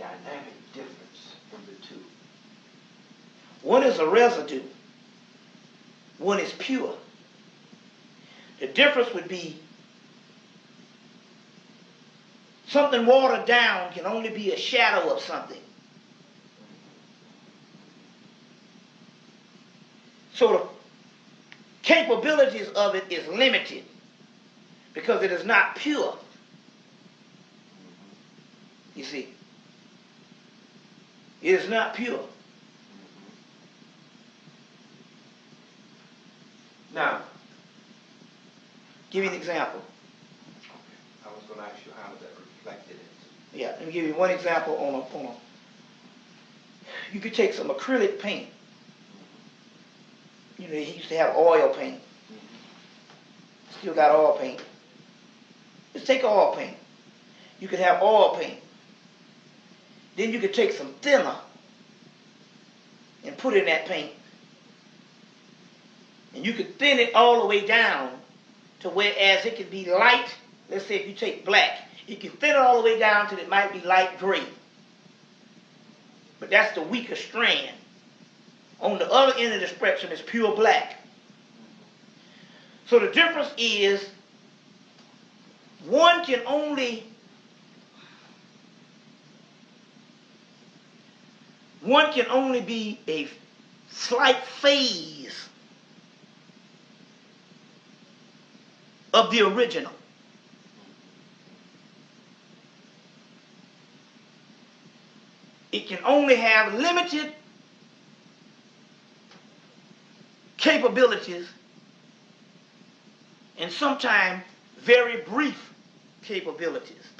dynamic difference in the two. One is a residue. One is pure. The difference would be something watered down can only be a shadow of something. So the capabilities of it is limited because it is not pure. You see, it is not pure. Now, give you an example. okay, I was going to ask you how is that reflected into. Yeah, let me give you one example on a you could take some acrylic paint. You know, he used to have oil paint. Still got oil paint. Just take oil paint. You could have oil paint. Then you could take some thinner and put in that paint. And you could thin it all the way down to whereas it could be light. Let's say if you take black, you can thin it all the way down till it might be light gray. But that's the weaker strand. On the other end of the spectrum is pure black. So the difference is one can only be a slight phase of the original. It can only have limited capabilities and sometimes very brief capabilities.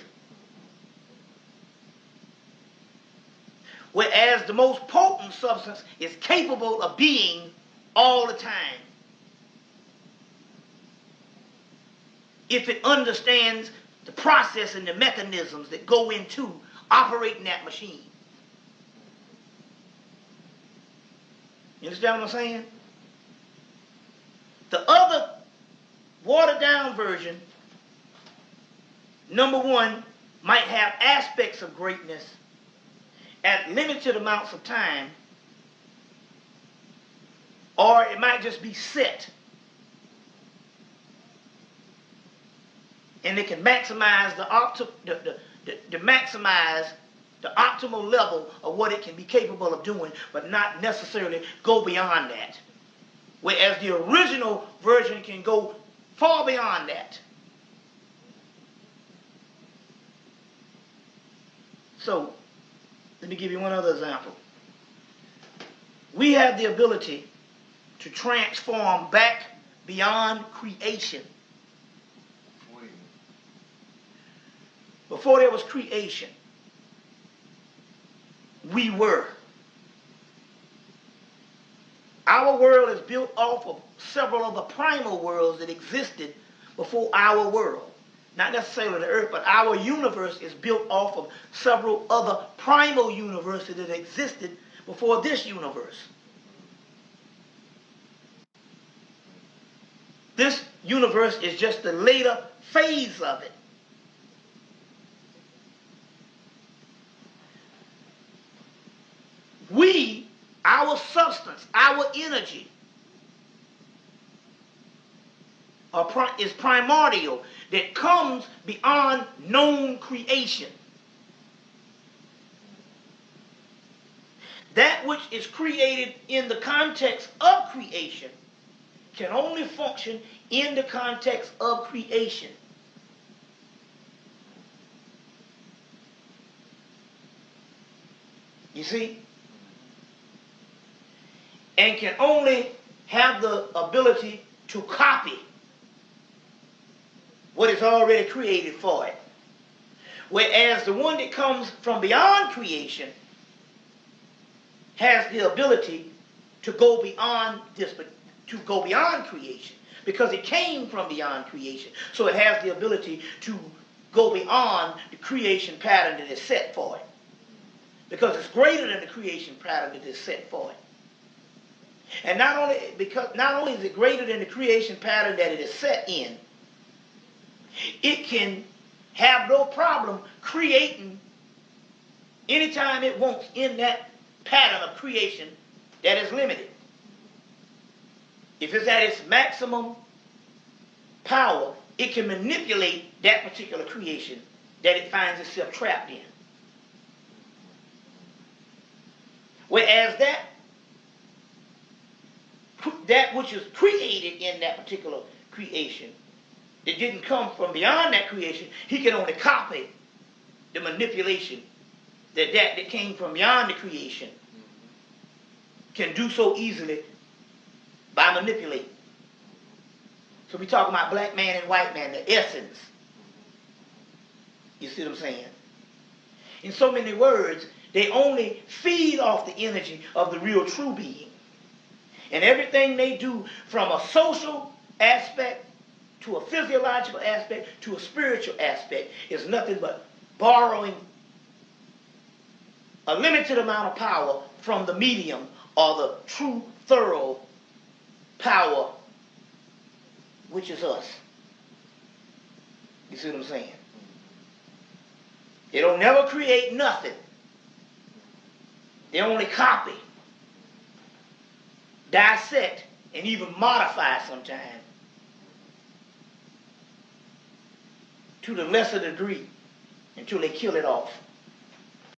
Whereas the most potent substance is capable of being all the time, if it understands the process and the mechanisms that go into operating that machine. You understand what I'm saying? The other watered down version, number one, might have aspects of greatness at limited amounts of time, or it might just be set. And it can maximize maximize the optimal level of what it can be capable of doing, but not necessarily go beyond that. Whereas the original version can go far beyond that. So, let me give you one other example. We have the ability to transform back beyond creation. Before there was creation, we were. Our world is built off of several of the primal worlds that existed before our world. Not necessarily the earth, but our universe is built off of several other primal universes that existed before this universe. This universe is just the later phase of it. We, our substance, our energy, is primordial, that comes beyond known creation. That which is created in the context of creation can only function in the context of creation. You see? And can only have the ability to copy what is already created for it. Whereas the one that comes from beyond creation has the ability to go beyond this, to go beyond creation, because it came from beyond creation. So it has the ability to go beyond the creation pattern that is set for it, because it's greater than the creation pattern that is set for it. And not only is it greater than the creation pattern that it is set in, it can have no problem creating anytime it wants in that pattern of creation that is limited. If it's at its maximum power, it can manipulate that particular creation that it finds itself trapped in. Whereas that which is created in that particular creation, that didn't come from beyond that creation, he can only copy the manipulation that came from beyond the creation can do so easily by manipulating. So we talk about black man and white man, the essence. You see what I'm saying? In so many words, they only feed off the energy of the real true being. And everything they do, from a social aspect to a physiological aspect to a spiritual aspect, is nothing but borrowing a limited amount of power from the medium or the true, thorough power, which is us. You see what I'm saying? They don't never create nothing. They only copy, dissect, and even modify sometimes to the lesser degree until they kill it off.